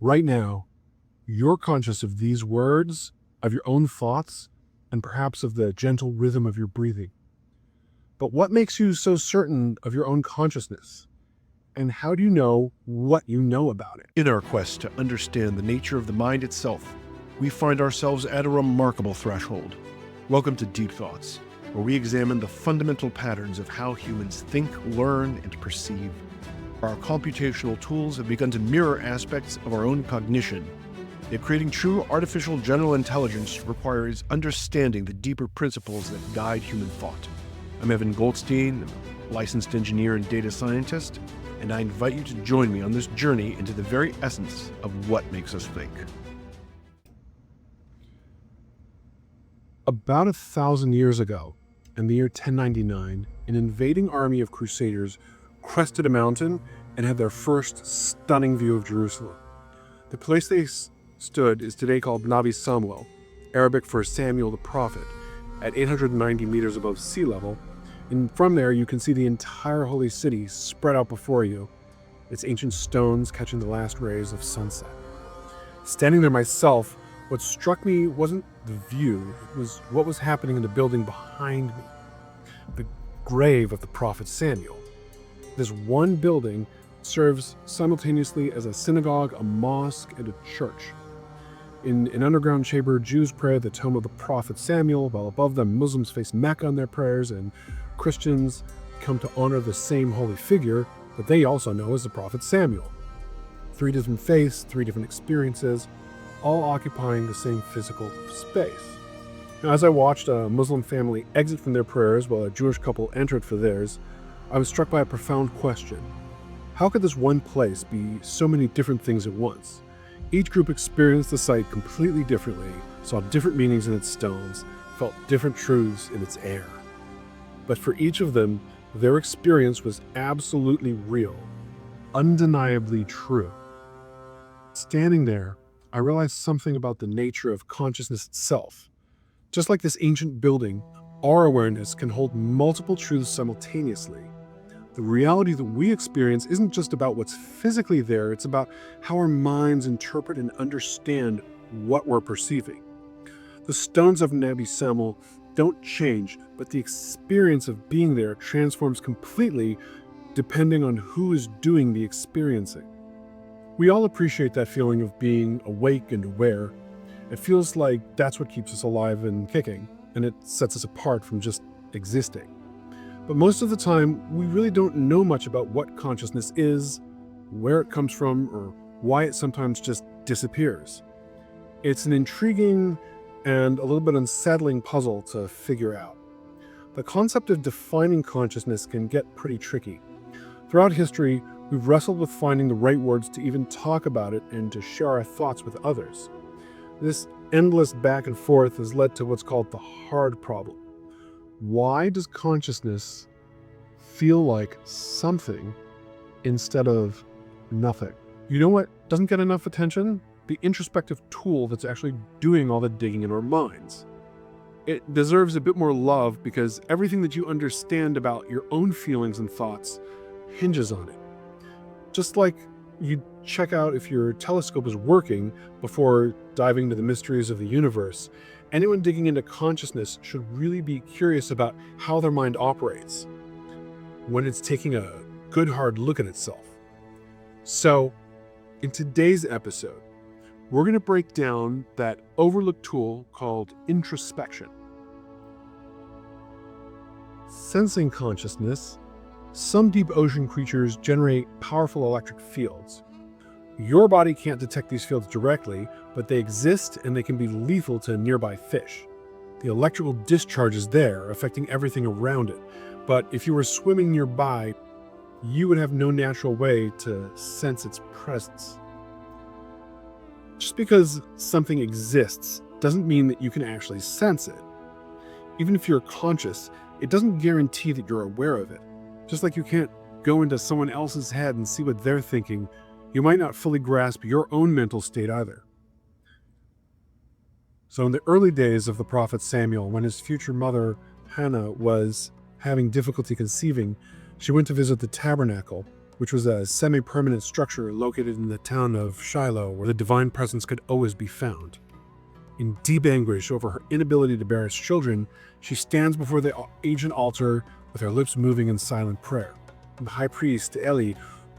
Right now, you're conscious of these words, of your own thoughts, and perhaps of the gentle rhythm of your breathing. But what makes you so certain of your own consciousness? And how do you know what you know about it? In our quest to understand the nature of the mind itself, we find ourselves at a remarkable threshold. Welcome to Deep Thoughts, where we examine the fundamental patterns of how humans think, learn, and perceive. Our computational tools have begun to mirror aspects of our own cognition. Yet creating true artificial general intelligence requires understanding the deeper principles that guide human thought. I'm Evan Goldstein, I'm a licensed engineer and data scientist, and I invite you to join me on this journey into the very essence of what makes us think. About 1,000 years ago, in the year 1099, an invading army of crusaders crested a mountain and had their first stunning view of Jerusalem. The place they stood is today called Navi Samuel, Arabic for Samuel the prophet, at 890 meters above sea level, and from there you can see the entire holy city spread out before you, its ancient stones catching the last rays of sunset. Standing there myself, what struck me wasn't the view, it was what was happening in the building behind me, the grave of the prophet Samuel. This one building serves simultaneously as a synagogue, a mosque, and a church. In an underground chamber, Jews pray at the tomb of the prophet Samuel, while above them Muslims face Mecca on their prayers, and Christians come to honor the same holy figure that they also know as the prophet Samuel. 3 different faiths, 3 different experiences, all occupying the same physical space. Now, as I watched a Muslim family exit from their prayers while a Jewish couple entered for theirs, I was struck by a profound question. How could this one place be so many different things at once? Each group experienced the site completely differently, saw different meanings in its stones, felt different truths in its air. But for each of them, their experience was absolutely real, undeniably true. Standing there, I realized something about the nature of consciousness itself. Just like this ancient building, our awareness can hold multiple truths simultaneously. The reality that we experience isn't just about what's physically there, it's about how our minds interpret and understand what we're perceiving. The stones of Nabi Samuel don't change, but the experience of being there transforms completely depending on who is doing the experiencing. We all appreciate that feeling of being awake and aware. It feels like that's what keeps us alive and kicking, and it sets us apart from just existing. But most of the time, we really don't know much about what consciousness is, where it comes from, or why it sometimes just disappears. It's an intriguing and a little bit unsettling puzzle to figure out. The concept of defining consciousness can get pretty tricky. Throughout history, we've wrestled with finding the right words to even talk about it and to share our thoughts with others. This endless back and forth has led to what's called the hard problem. Why does consciousness feel like something instead of nothing? You know what doesn't get enough attention? The introspective tool that's actually doing all the digging in our minds. It deserves a bit more love because everything that you understand about your own feelings and thoughts hinges on it. Just like you check out if your telescope is working before diving into the mysteries of the universe, anyone digging into consciousness should really be curious about how their mind operates when it's taking a good hard look at itself. So, in today's episode, we're going to break down that overlooked tool called introspection. Sensing consciousness, some deep ocean creatures generate powerful electric fields. Your body can't detect these fields directly, but they exist and they can be lethal to nearby fish. The electrical discharge is there, affecting everything around it, but if you were swimming nearby, you would have no natural way to sense its presence. Just because something exists doesn't mean that you can actually sense it. Even if you're conscious, it doesn't guarantee that you're aware of it. Just like you can't go into someone else's head and see what they're thinking, you might not fully grasp your own mental state either. So in the early days of the prophet Samuel, when his future mother, Hannah, was having difficulty conceiving, she went to visit the tabernacle which was a semi-permanent structure located in the town of Shiloh where the divine presence could always be found. In deep anguish over her inability to bear its children, she stands before the ancient altar with her lips moving in silent prayer. The high priest, Eli,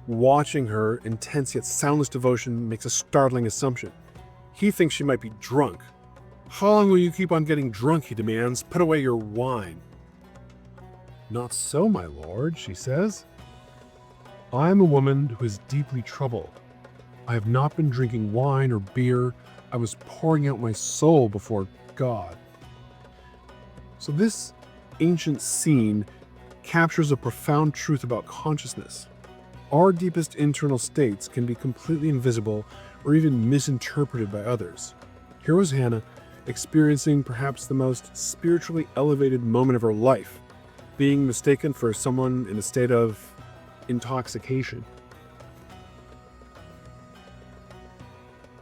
watching her intense yet soundless devotion, makes a startling assumption. He thinks she might be drunk. "How long will you keep on getting drunk?" he demands. "Put away your wine." "Not so, my lord," she says. "I am a woman who is deeply troubled. I have not been drinking wine or beer. I was pouring out my soul before God." So this ancient scene captures a profound truth about consciousness. Our deepest internal states can be completely invisible or even misinterpreted by others. Here was Hannah experiencing perhaps the most spiritually elevated moment of her life, being mistaken for someone in a state of intoxication.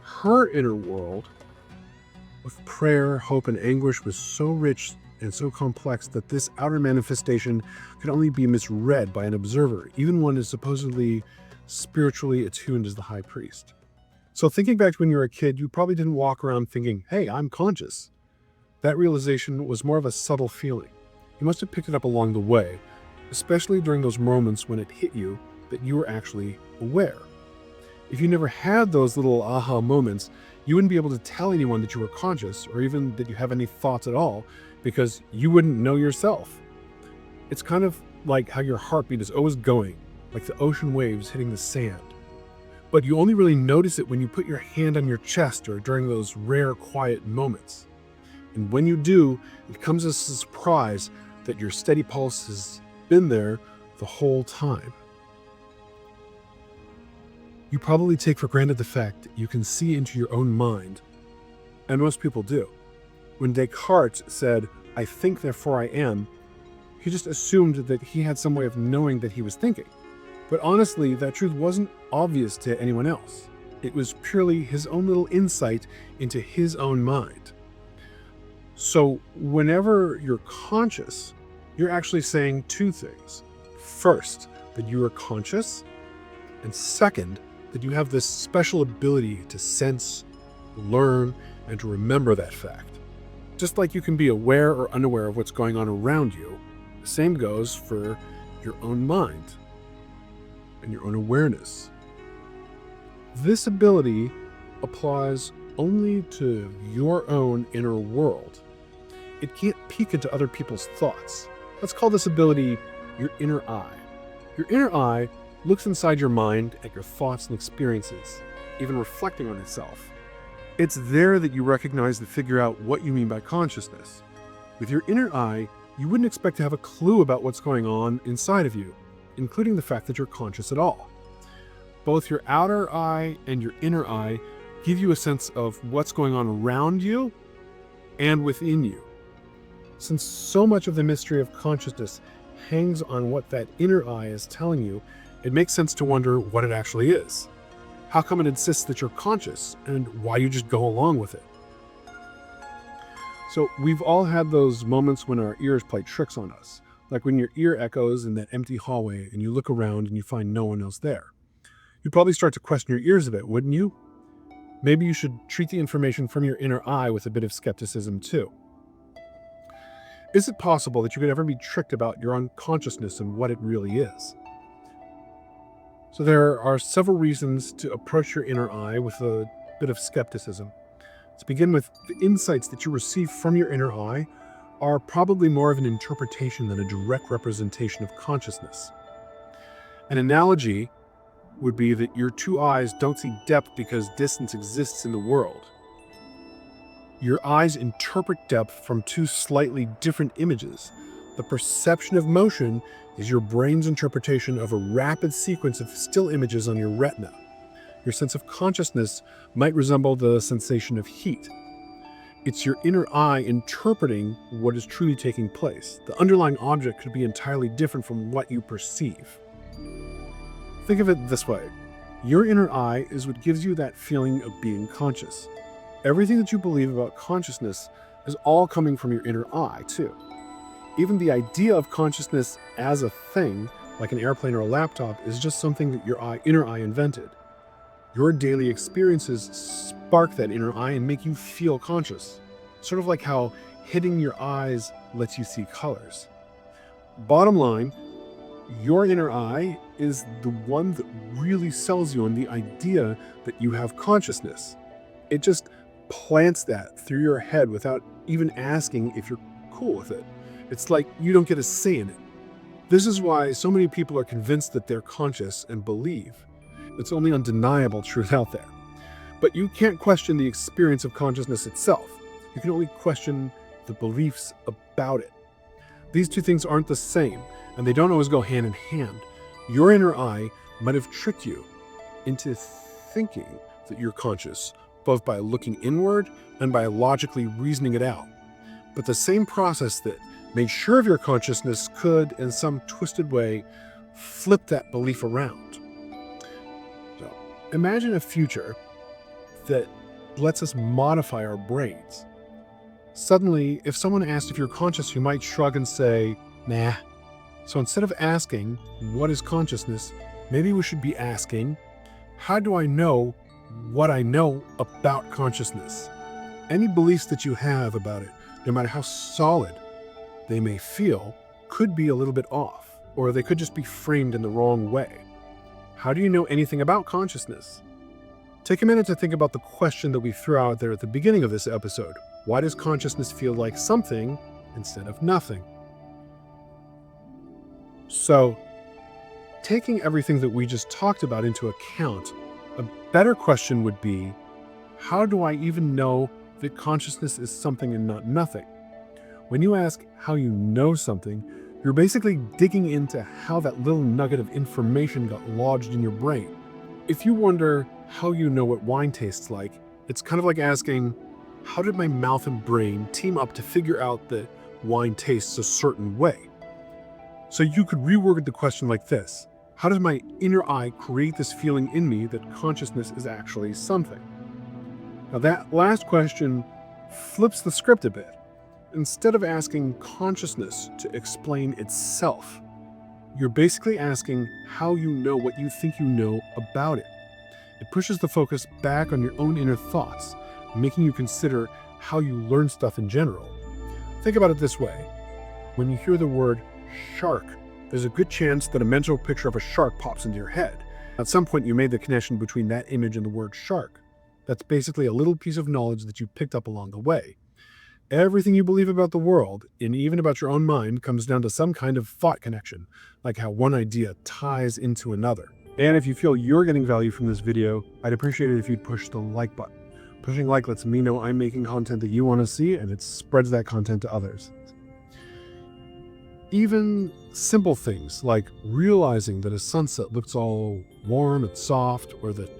Her inner world of prayer, hope, and anguish was so rich and so complex that this outer manifestation could only be misread by an observer, even one as supposedly spiritually attuned as the high priest. So thinking back to when you were a kid, you probably didn't walk around thinking, "Hey, I'm conscious." That realization was more of a subtle feeling. You must have picked it up along the way, especially during those moments when it hit you that you were actually aware. If you never had those little aha moments, you wouldn't be able to tell anyone that you were conscious or even that you have any thoughts at all because you wouldn't know yourself. It's kind of like how your heartbeat is always going, like the ocean waves hitting the sand. But you only really notice it when you put your hand on your chest or during those rare quiet moments. And when you do, it comes as a surprise that your steady pulse has been there the whole time. You probably take for granted the fact that you can see into your own mind, and most people do. When Descartes said, "I think, therefore I am," he just assumed that he had some way of knowing that he was thinking. But honestly, that truth wasn't obvious to anyone else. It was purely his own little insight into his own mind. So whenever you're conscious, you're actually saying two things. First, that you are conscious, and second, that you have this special ability to sense, learn, and to remember that fact. Just like you can be aware or unaware of what's going on around you, the same goes for your own mind and your own awareness. This ability applies only to your own inner world. It can't peek into other people's thoughts. Let's call this ability your inner eye. Your inner eye looks inside your mind at your thoughts and experiences, even reflecting on itself. It's there that you recognize and figure out what you mean by consciousness. With your inner eye, you wouldn't expect to have a clue about what's going on inside of you, including the fact that you're conscious at all. Both your outer eye and your inner eye give you a sense of what's going on around you and within you. Since so much of the mystery of consciousness hangs on what that inner eye is telling you, it makes sense to wonder what it actually is. How come it insists that you're conscious, and why you just go along with it? So we've all had those moments when our ears play tricks on us, like when your ear echoes in that empty hallway and you look around and you find no one else there. You'd probably start to question your ears a bit, wouldn't you? Maybe you should treat the information from your inner eye with a bit of skepticism too. Is it possible that you could ever be tricked about your unconsciousness and what it really is? So there are several reasons to approach your inner eye with a bit of skepticism. To begin with, the insights that you receive from your inner eye are probably more of an interpretation than a direct representation of consciousness. An analogy would be that your two eyes don't see depth because distance exists in the world. Your eyes interpret depth from two slightly different images. The perception of motion is your brain's interpretation of a rapid sequence of still images on your retina. Your sense of consciousness might resemble the sensation of heat. It's your inner eye interpreting what is truly taking place. The underlying object could be entirely different from what you perceive. Think of it this way. Your inner eye is what gives you that feeling of being conscious. Everything that you believe about consciousness is all coming from your inner eye, too. Even the idea of consciousness as a thing like an airplane or a laptop, is just something that your inner eye invented. Your daily experiences spark that inner eye and make you feel conscious. Sort of like how hitting your eyes lets you see colors. Bottom line, your inner eye is the one that really sells you on the idea that you have consciousness. It just plants that through your head without even asking if you're cool with it. It's like you don't get a say in it. This is why so many people are convinced that they're conscious and believe. It's only undeniable truth out there. But you can't question the experience of consciousness itself. You can only question the beliefs about it. These two things aren't the same, and they don't always go hand in hand. Your inner eye might have tricked you into thinking that you're conscious, both by looking inward and by logically reasoning it out. But the same process that made sure of your consciousness could, in some twisted way, flip that belief around. So, imagine a future that lets us modify our brains. Suddenly, if someone asked if you're conscious, you might shrug and say, nah. So instead of asking, what is consciousness, maybe we should be asking, how do I know what I know about consciousness? Any beliefs that you have about it, no matter how solid they may feel, could be a little bit off, or they could just be framed in the wrong way. How do you know anything about consciousness? Take a minute to think about the question that we threw out there at the beginning of this episode. Why does consciousness feel like something instead of nothing? So, taking everything that we just talked about into account, a better question would be, how do I even know that consciousness is something and not nothing? When you ask how you know something, you're basically digging into how that little nugget of information got lodged in your brain. If you wonder how you know what wine tastes like, it's kind of like asking, how did my mouth and brain team up to figure out that wine tastes a certain way? So you could reword the question like this. How does my inner eye create this feeling in me that consciousness is actually something? Now that last question flips the script a bit. Instead of asking consciousness to explain itself, you're basically asking how you know what you think you know about it. It pushes the focus back on your own inner thoughts, making you consider how you learn stuff in general. Think about it this way. When you hear the word shark, there's a good chance that a mental picture of a shark pops into your head. At some point, you made the connection between that image and the word shark. That's basically a little piece of knowledge that you picked up along the way. Everything you believe about the world, and even about your own mind, comes down to some kind of thought connection, like how one idea ties into another. And if you feel you're getting value from this video, I'd appreciate it if you'd push the like button. Pushing like lets me know I'm making content that you want to see, and it spreads that content to others. Even simple things like realizing that a sunset looks all warm and soft, or that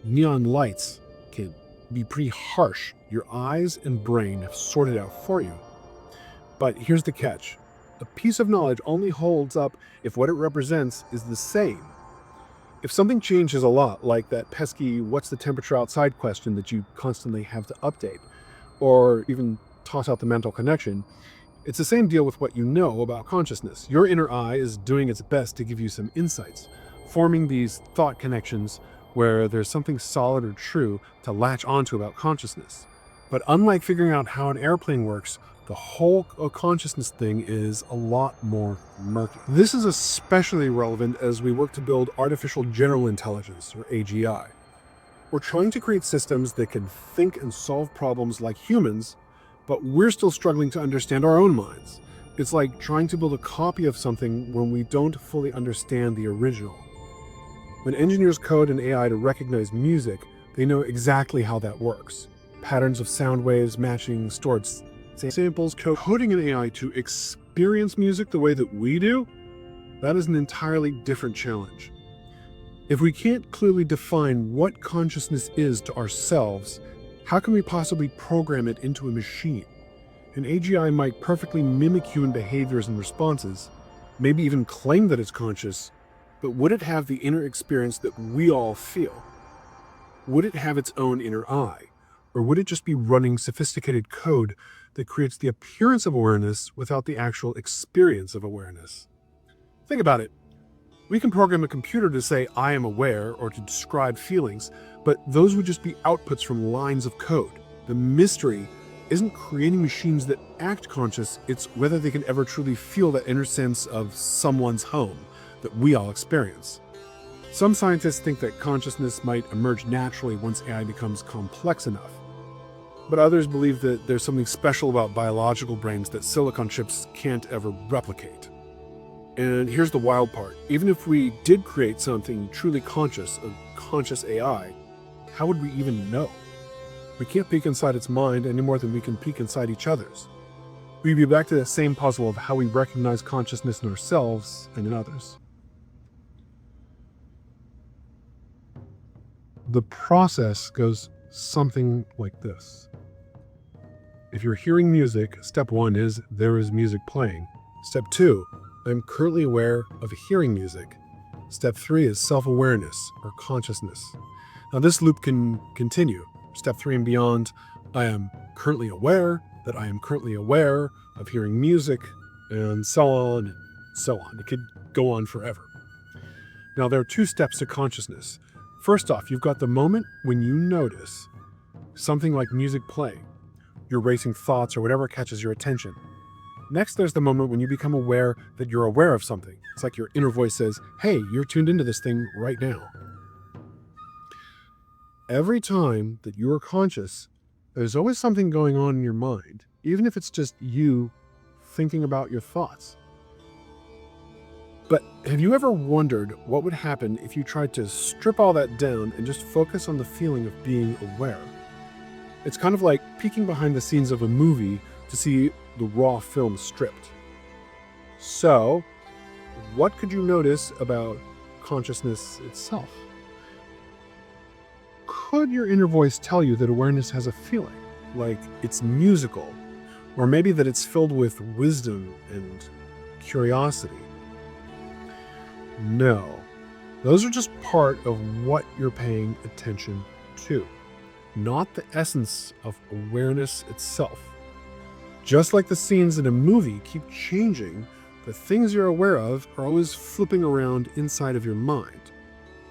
neon lights can be pretty harsh, your eyes and brain have sorted out for you. But here's the catch. A piece of knowledge only holds up if what it represents is the same. If something changes a lot, like that pesky what's the temperature outside question that you constantly have to update, or even toss out the mental connection, it's the same deal with what you know about consciousness. Your inner eye is doing its best to give you some insights, forming these thought connections where there's something solid or true to latch onto about consciousness. But unlike figuring out how an airplane works, the whole consciousness thing is a lot more murky. This is especially relevant as we work to build artificial general intelligence, or AGI. We're trying to create systems that can think and solve problems like humans, but we're still struggling to understand our own minds. It's like trying to build a copy of something when we don't fully understand the original. When engineers code an AI to recognize music, they know exactly how that works. Patterns of sound waves matching stored samples. Coding an AI to experience music the way that we do, that is an entirely different challenge. If we can't clearly define what consciousness is to ourselves, how can we possibly program it into a machine? An AGI might perfectly mimic human behaviors and responses, maybe even claim that it's conscious, but would it have the inner experience that we all feel? Would it have its own inner eye? Or would it just be running sophisticated code that creates the appearance of awareness without the actual experience of awareness? Think about it. We can program a computer to say, I am aware, or to describe feelings, but those would just be outputs from lines of code. The mystery isn't creating machines that act conscious, it's whether they can ever truly feel that inner sense of someone's home that we all experience. Some scientists think that consciousness might emerge naturally once AI becomes complex enough. But others believe that there's something special about biological brains that silicon chips can't ever replicate. And here's the wild part. Even if we did create something truly conscious, a conscious AI, how would we even know? We can't peek inside its mind any more than we can peek inside each other's. We'd be back to that same puzzle of how we recognize consciousness in ourselves and in others. The process goes something like this. If you're hearing music, step 1 is there is music playing. Step 2, I'm currently aware of hearing music. Step 3 is self-awareness or consciousness. Now this loop can continue. Step 3 and beyond, I am currently aware that I am currently aware of hearing music, and so on and so on. It could go on forever. Now there are 2 steps to consciousness. First off, you've got the moment when you notice something like music playing, your racing thoughts or whatever catches your attention. Next, there's the moment when you become aware that you're aware of something. It's like your inner voice says, hey, you're tuned into this thing right now. Every time that you are conscious, there's always something going on in your mind, even if it's just you thinking about your thoughts. But have you ever wondered what would happen if you tried to strip all that down and just focus on the feeling of being aware? It's kind of like peeking behind the scenes of a movie to see the raw film stripped. So, what could you notice about consciousness itself? Could your inner voice tell you that awareness has a feeling, like it's musical, or maybe that it's filled with wisdom and curiosity? No, those are just part of what you're paying attention to, not the essence of awareness itself. Just like the scenes in a movie keep changing, the things you're aware of are always flipping around inside of your mind.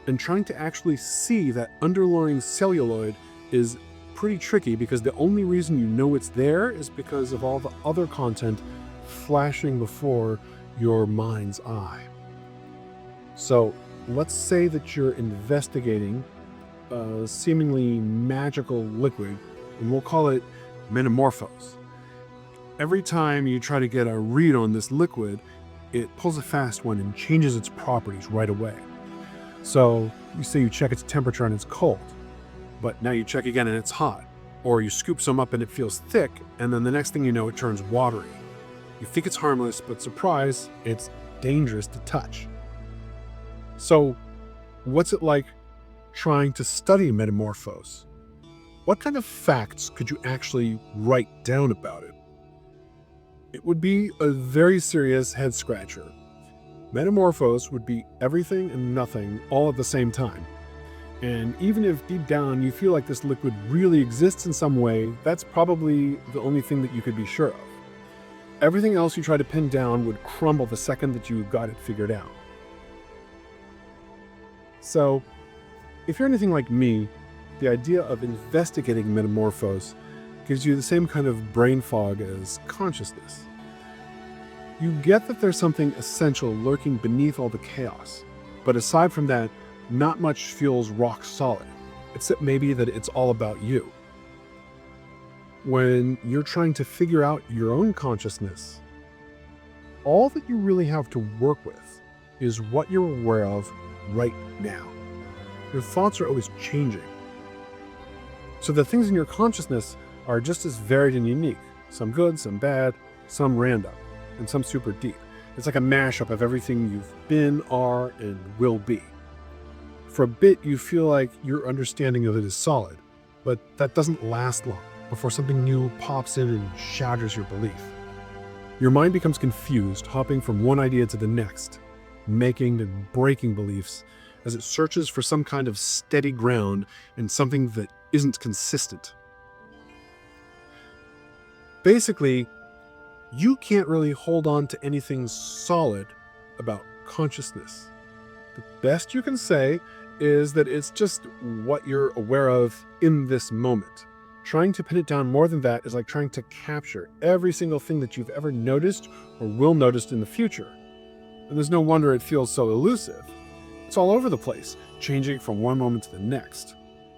And trying to actually see that underlying celluloid is pretty tricky, because the only reason you know it's there is because of all the other content flashing before your mind's eye. So let's say that you're investigating a seemingly magical liquid, and we'll call it metamorphose. Every time you try to get a read on this liquid, it pulls a fast one and changes its properties right away. So you say you check its temperature and it's cold, but now you check again and it's hot. Or you scoop some up and it feels thick, and then the next thing you know, it turns watery. You think it's harmless, but surprise, it's dangerous to touch. So what's it like trying to study metamorphose? What kind of facts could you actually write down about it? It would be a very serious head scratcher. Metamorphose would be everything and nothing all at the same time. And even if deep down you feel like this liquid really exists in some way, that's probably the only thing that you could be sure of. Everything else you try to pin down would crumble the second that you got it figured out. So, if you're anything like me, the idea of investigating metamorphose gives you the same kind of brain fog as consciousness. You get that there's something essential lurking beneath all the chaos, but aside from that, not much feels rock solid, except maybe that it's all about you. When you're trying to figure out your own consciousness, all that you really have to work with is what you're aware of right now. Your thoughts are always changing. So the things in your consciousness are just as varied and unique, some good, some bad, some random, and some super deep. It's like a mashup of everything you've been, are, and will be. For a bit, you feel like your understanding of it is solid, but that doesn't last long before something new pops in and shatters your belief. Your mind becomes confused, hopping from one idea to the next, making and breaking beliefs as it searches for some kind of steady ground in something that isn't consistent. Basically, you can't really hold on to anything solid about consciousness. The best you can say is that it's just what you're aware of in this moment. Trying to pin it down more than that is like trying to capture every single thing that you've ever noticed or will notice in the future. And there's no wonder it feels so elusive. It's all over the place, changing from one moment to the next.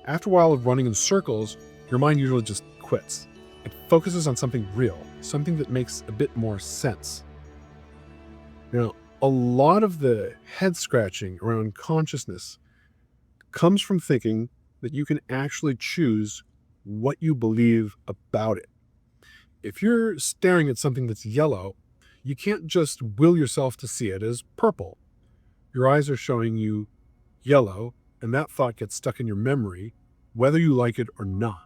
After a while of running in circles, your mind usually just quits. It focuses on something real, something that makes a bit more sense. Now, a lot of the head scratching around consciousness comes from thinking that you can actually choose what you believe about it. If you're staring at something that's yellow, you can't just will yourself to see it as purple. Your eyes are showing you yellow, and that thought gets stuck in your memory, whether you like it or not.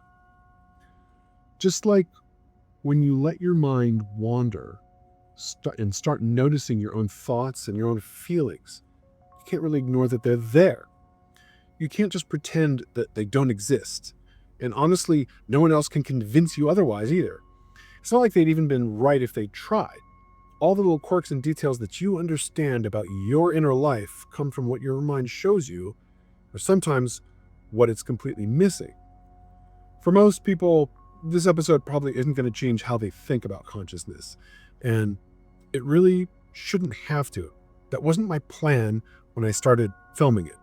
Just like when you let your mind wander and start noticing your own thoughts and your own feelings, you can't really ignore that they're there. You can't just pretend that they don't exist. And honestly, no one else can convince you otherwise either. It's not like they'd even been right if they tried. All the little quirks and details that you understand about your inner life come from what your mind shows you, or sometimes what it's completely missing. For most people, this episode probably isn't going to change how they think about consciousness, and it really shouldn't have to. That wasn't my plan when I started filming it.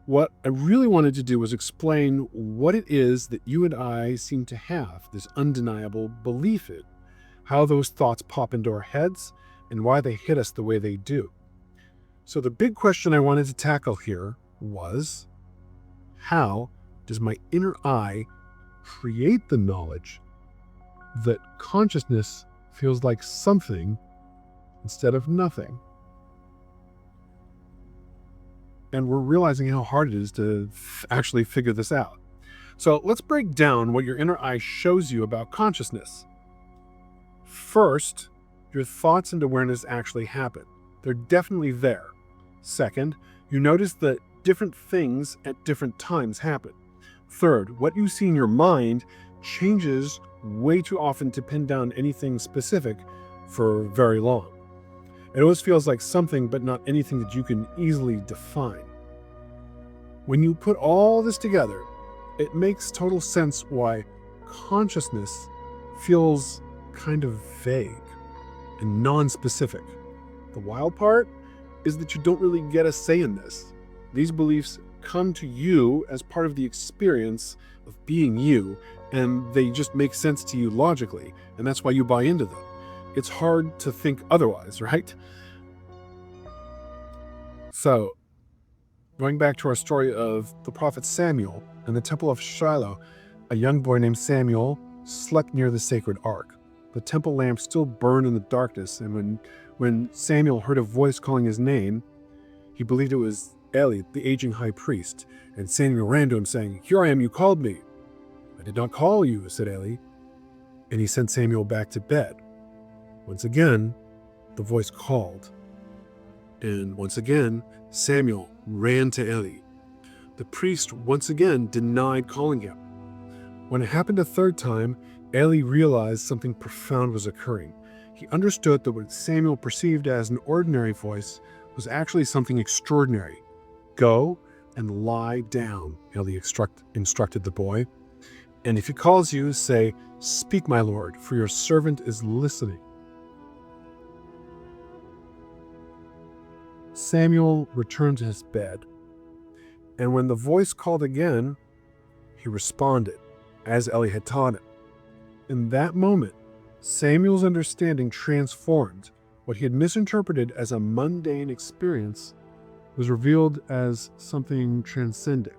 What I really wanted to do was explain what it is that you and I seem to have this undeniable belief in, how those thoughts pop into our heads, and why they hit us the way they do. So the big question I wanted to tackle here was, how does my inner eye create the knowledge that consciousness feels like something instead of nothing? And we're realizing how hard it is to actually figure this out. So let's break down what your inner eye shows you about consciousness. First, your thoughts and awareness actually happen. They're definitely there. Second, you notice that different things at different times happen. Third, what you see in your mind changes way too often to pin down anything specific for very long. It always feels like something, but not anything that you can easily define. When you put all this together, it makes total sense why consciousness feels kind of vague and non-specific. The wild part is that you don't really get a say in this. These beliefs come to you as part of the experience of being you, and they just make sense to you logically, and that's why you buy into them. It's hard to think otherwise, right? So, going back to our story of the prophet Samuel and the temple of Shiloh, a young boy named Samuel slept near the sacred ark. The temple lamp still burned in the darkness, and when Samuel heard a voice calling his name, he believed it was Eli, the aging high priest, and Samuel ran to him saying, "Here I am, you called me." "I did not call you," said Eli, and he sent Samuel back to bed. Once again, the voice called. And once again, Samuel ran to Eli. The priest once again denied calling him. When it happened a third time, Eli realized something profound was occurring. He understood that what Samuel perceived as an ordinary voice was actually something extraordinary. "Go and lie down," Eli instructed the boy. "And if he calls you, say, 'Speak, my lord, for your servant is listening.'" Samuel returned to his bed, and when the voice called again, he responded, as Eli had taught him. In that moment, Samuel's understanding transformed. What he had misinterpreted as a mundane experience was revealed as something transcendent.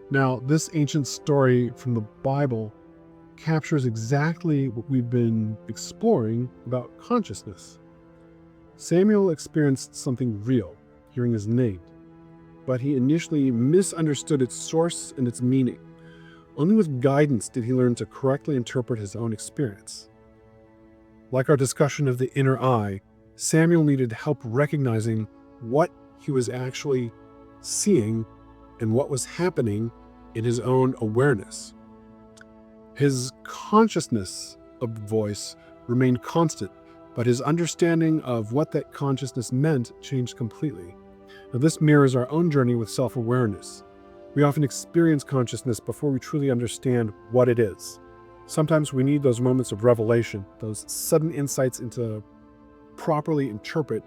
Now, this ancient story from the Bible captures exactly what we've been exploring about consciousness. Samuel experienced something real, hearing his name, but he initially misunderstood its source and its meaning. Only with guidance did he learn to correctly interpret his own experience. Like our discussion of the inner eye, Samuel needed help recognizing what he was actually seeing and what was happening in his own awareness. His consciousness of the voice remained constant, but his understanding of what that consciousness meant changed completely. Now, this mirrors our own journey with self-awareness. We often experience consciousness before we truly understand what it is. Sometimes we need those moments of revelation, those sudden insights into properly interpret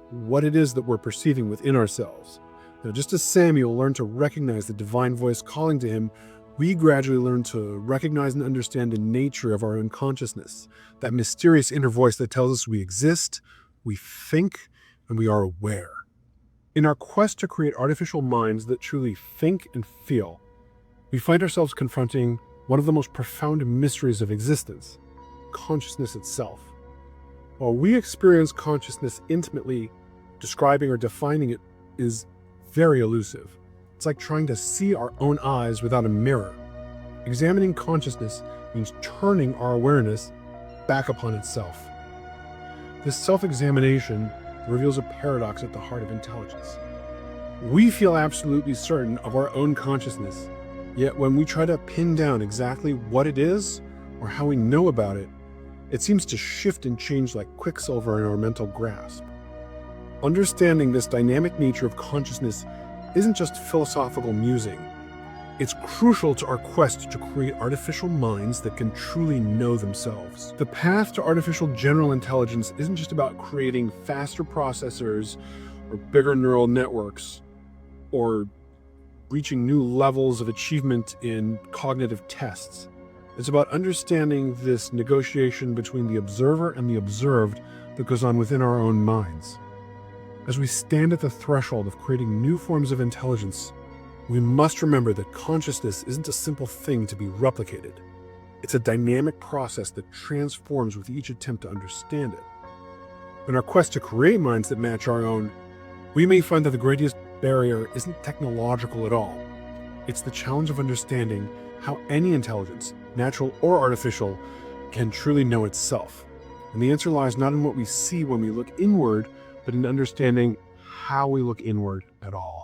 what it is that we're perceiving within ourselves. Now, just as Samuel learned to recognize the divine voice calling to him, we gradually learn to recognize and understand the nature of our own consciousness, that mysterious inner voice that tells us we exist, we think, and we are aware. In our quest to create artificial minds that truly think and feel, we find ourselves confronting one of the most profound mysteries of existence, consciousness itself. While we experience consciousness intimately, describing or defining it is very elusive. It's like trying to see our own eyes without a mirror. Examining consciousness means turning our awareness back upon itself. This self-examination reveals a paradox at the heart of intelligence. We feel absolutely certain of our own consciousness, yet when we try to pin down exactly what it is or how we know about it, it seems to shift and change like quicksilver in our mental grasp. Understanding this dynamic nature of consciousness isn't just philosophical musing. It's crucial to our quest to create artificial minds that can truly know themselves. The path to artificial general intelligence isn't just about creating faster processors or bigger neural networks or reaching new levels of achievement in cognitive tests. It's about understanding this negotiation between the observer and the observed that goes on within our own minds. As we stand at the threshold of creating new forms of intelligence, we must remember that consciousness isn't a simple thing to be replicated. It's a dynamic process that transforms with each attempt to understand it. In our quest to create minds that match our own, we may find that the greatest barrier isn't technological at all. It's the challenge of understanding how any intelligence, natural or artificial, can truly know itself. And the answer lies not in what we see when we look inward, but in understanding how we look inward at all.